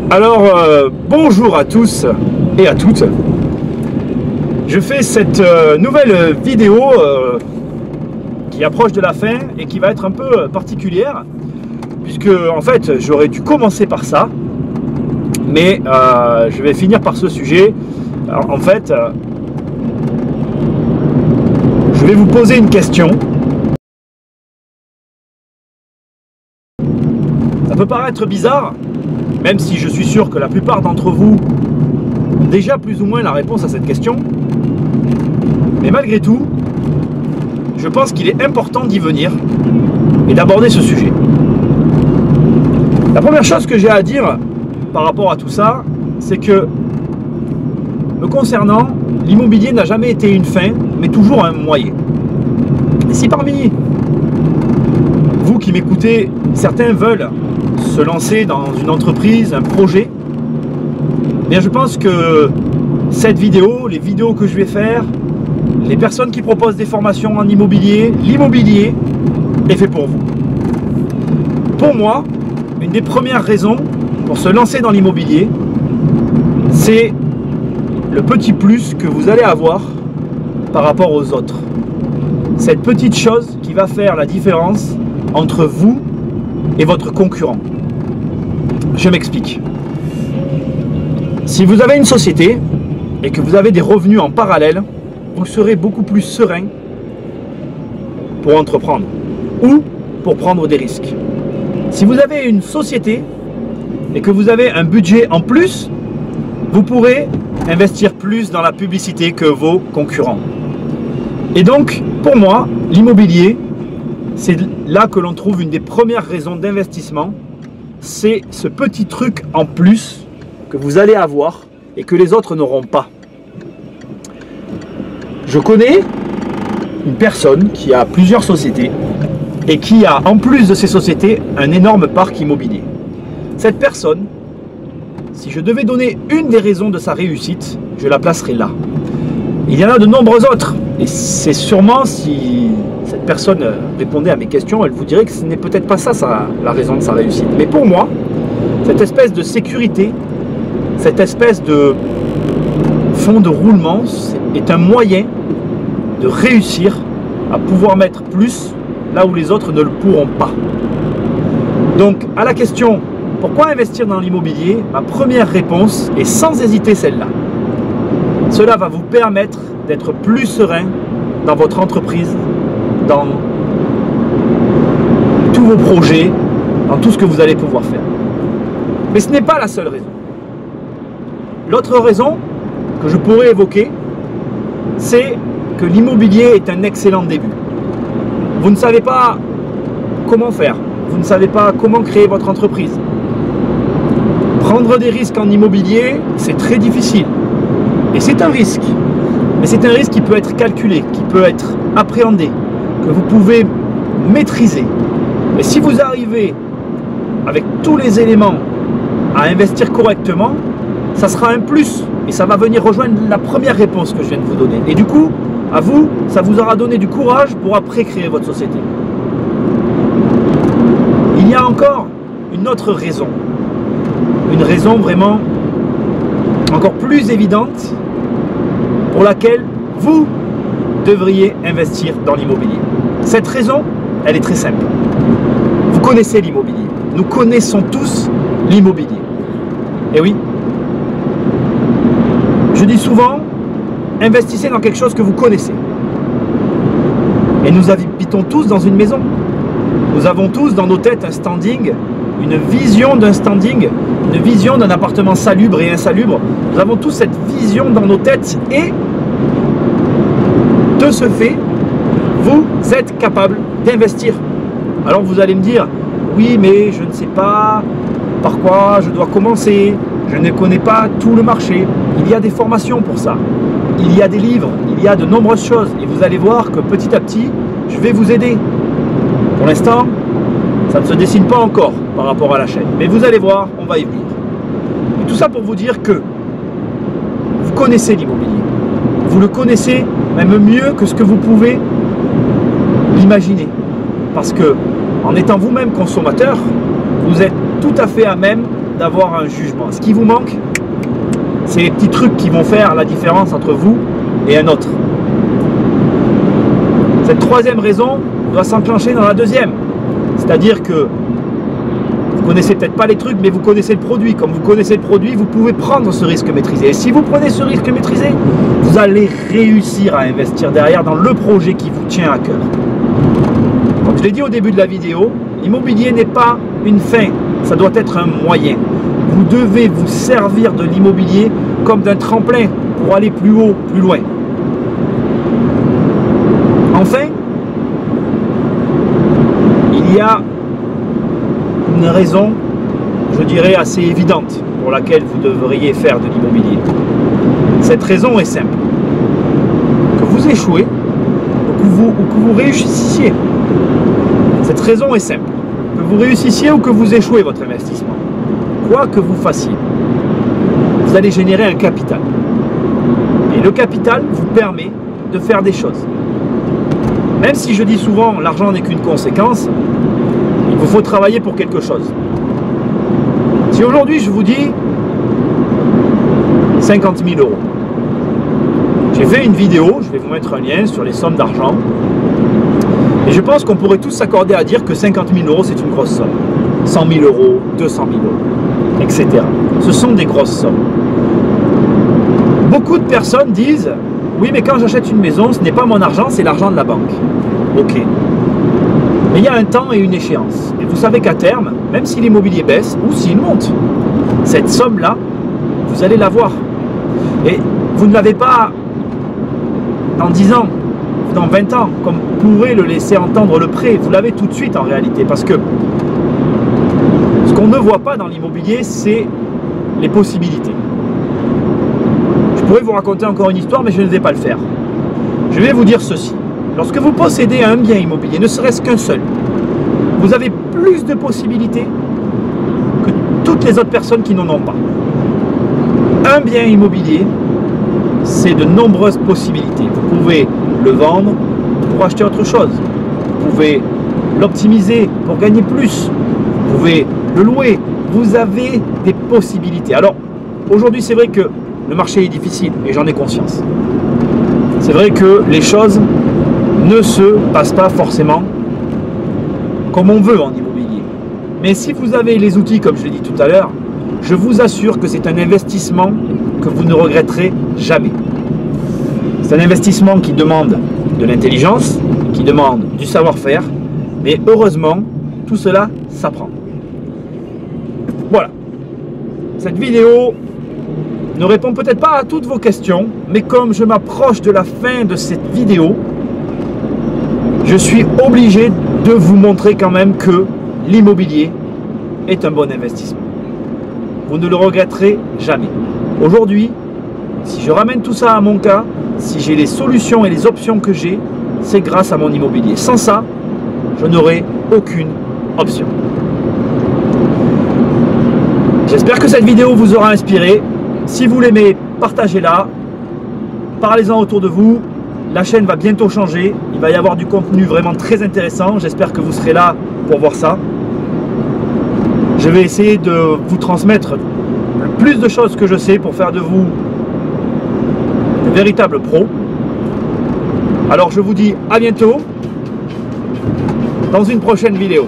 Alors, bonjour à tous et à toutes. Je fais cette nouvelle vidéo qui approche de la fin et qui va être un peu particulière, puisque en fait j'aurais dû commencer par ça, mais je vais finir par ce sujet. Alors, en fait, je vais vous poser une question. Ça peut paraître bizarre, même si je suis sûr que la plupart d'entre vous ont déjà plus ou moins la réponse à cette question. Mais malgré tout, je pense qu'il est important d'y venir et d'aborder ce sujet. La première chose que j'ai à dire par rapport à tout ça, c'est que, me concernant, l'immobilier n'a jamais été une fin, mais toujours un moyen. Et si parmi vous qui m'écoutez, certains veulent se lancer dans une entreprise, un projet, eh bien je pense que cette vidéo, les vidéos que je vais faire, les personnes qui proposent des formations en immobilier, l'immobilier est fait pour vous. Pour moi, une des premières raisons pour se lancer dans l'immobilier, c'est le petit plus que vous allez avoir par rapport aux autres. Cette petite chose qui va faire la différence entre vous et votre concurrent. Je m'explique. Si vous avez une société et que vous avez des revenus en parallèle, vous serez beaucoup plus serein pour entreprendre ou pour prendre des risques. Si vous avez une société et que vous avez un budget en plus, vous pourrez investir plus dans la publicité que vos concurrents. Et donc, pour moi, l'immobilier, c'est là que l'on trouve une des premières raisons d'investissement. C'est ce petit truc en plus que vous allez avoir et que les autres n'auront pas. Je connais une personne qui a plusieurs sociétés et qui a en plus de ces sociétés un énorme parc immobilier. Cette personne, si je devais donner une des raisons de sa réussite, je la placerai là. Il y en a de nombreuses autres et c'est sûrement, si cette personne répondait à mes questions, elle vous dirait que ce n'est peut-être pas ça la raison de sa réussite. Mais pour moi, cette espèce de sécurité, cette espèce de fond de roulement est un moyen de réussir à pouvoir mettre plus là où les autres ne le pourront pas. Donc à la question pourquoi investir dans l'immobilier, ma première réponse est sans hésiter celle-là. Cela va vous permettre d'être plus serein dans votre entreprise, dans tous vos projets, dans tout ce que vous allez pouvoir faire. Mais ce n'est pas la seule raison. L'autre raison que je pourrais évoquer, c'est que l'immobilier est un excellent début. Vous ne savez pas comment faire, vous ne savez pas comment créer votre entreprise. Prendre des risques en immobilier, c'est très difficile. Et c'est un risque. Mais c'est un risque qui peut être calculé, qui peut être appréhendé, que vous pouvez maîtriser. Mais si vous arrivez avec tous les éléments à investir correctement, ça sera un plus. Et ça va venir rejoindre la première réponse que je viens de vous donner. Et du coup, à vous, ça vous aura donné du courage pour après créer votre société. Il y a encore une autre raison. Une raison vraiment encore plus évidente pour laquelle vous devriez investir dans l'immobilier. Cette raison, elle est très simple. Vous connaissez l'immobilier. Nous connaissons tous l'immobilier. Et oui, je dis souvent, investissez dans quelque chose que vous connaissez. Et nous habitons tous dans une maison. Nous avons tous dans nos têtes un standing, une vision d'un standing, une vision d'un appartement salubre et insalubre. Nous avons tous cette vision dans nos têtes et de ce fait, vous êtes capable d'investir. Alors vous allez me dire, oui mais je ne sais pas par quoi je dois commencer, je ne connais pas tout le marché. Il y a des formations pour ça, il y a des livres, il y a de nombreuses choses et vous allez voir que petit à petit, je vais vous aider. Pour l'instant, ça ne se dessine pas encore par rapport à la chaîne, mais vous allez voir, on va y venir. Et tout ça pour vous dire que vous connaissez l'immobilier. Vous le connaissez même mieux que ce que vous pouvez l'imaginer. Parce que, en étant vous-même consommateur, vous êtes tout à fait à même d'avoir un jugement. Ce qui vous manque, c'est les petits trucs qui vont faire la différence entre vous et un autre. Cette troisième raison doit s'enclencher dans la deuxième. C'est-à-dire que vous connaissez peut-être pas les trucs, mais vous connaissez le produit. Comme vous connaissez le produit, vous pouvez prendre ce risque maîtrisé. Et si vous prenez ce risque maîtrisé, vous allez réussir à investir derrière dans le projet qui vous tient à cœur. Comme je l'ai dit au début de la vidéo, l'immobilier n'est pas une fin, ça doit être un moyen. Vous devez vous servir de l'immobilier comme d'un tremplin pour aller plus haut, plus loin. Enfin, il y a une raison, je dirais, assez évidente pour laquelle vous devriez faire de l'immobilier. Cette raison est simple. Que vous échouez ou que vous réussissiez. Cette raison est simple. Que vous réussissiez ou que vous échouez votre investissement, quoi que vous fassiez, vous allez générer un capital. Et le capital vous permet de faire des choses. Même si je dis souvent l'argent n'est qu'une conséquence, il vous faut travailler pour quelque chose. Si aujourd'hui je vous dis 50 000 euros, j'ai fait une vidéo, je vais vous mettre un lien sur les sommes d'argent, et je pense qu'on pourrait tous s'accorder à dire que 50 000 euros c'est une grosse somme. 100 000 euros, 200 000 euros, etc. Ce sont des grosses sommes. Beaucoup de personnes disent « Oui, mais quand j'achète une maison, ce n'est pas mon argent, c'est l'argent de la banque. » Ok. Mais il y a un temps et une échéance. Et vous savez qu'à terme, même si l'immobilier baisse ou s'il monte, cette somme-là, vous allez l'avoir. Et vous ne l'avez pas dans 10 ans, dans 20 ans, comme pourrait le laisser entendre le prêt. Vous l'avez tout de suite en réalité. Parce que ce qu'on ne voit pas dans l'immobilier, c'est les possibilités. Je pourrais vous raconter encore une histoire, mais je ne vais pas le faire. Je vais vous dire ceci. Lorsque vous possédez un bien immobilier, ne serait-ce qu'un seul, vous avez plus de possibilités que toutes les autres personnes qui n'en ont pas. Un bien immobilier, c'est de nombreuses possibilités. Vous pouvez le vendre pour acheter autre chose. Vous pouvez l'optimiser pour gagner plus. Vous pouvez le louer. Vous avez des possibilités. Alors, aujourd'hui, c'est vrai que le marché est difficile et j'en ai conscience. C'est vrai que les choses ne se passent pas forcément comme on veut en immobilier. Mais si vous avez les outils, comme je l'ai dit tout à l'heure, je vous assure que c'est un investissement que vous ne regretterez jamais. C'est un investissement qui demande de l'intelligence, qui demande du savoir-faire, mais heureusement, tout cela s'apprend. Voilà. Cette vidéo ne répond peut-être pas à toutes vos questions, mais comme je m'approche de la fin de cette vidéo, je suis obligé de vous montrer quand même que l'immobilier est un bon investissement. Vous ne le regretterez jamais. Aujourd'hui, si je ramène tout ça à mon cas, si j'ai les solutions et les options que j'ai, c'est grâce à mon immobilier. Sans ça, je n'aurai aucune option. J'espère que cette vidéo vous aura inspiré. Si vous l'aimez, partagez-la. Parlez-en autour de vous. La chaîne va bientôt changer. Il va y avoir du contenu vraiment très intéressant. J'espère que vous serez là pour voir ça. Je vais essayer de vous transmettre le plus de choses que je sais pour faire de vous de véritables pros. Alors je vous dis à bientôt dans une prochaine vidéo.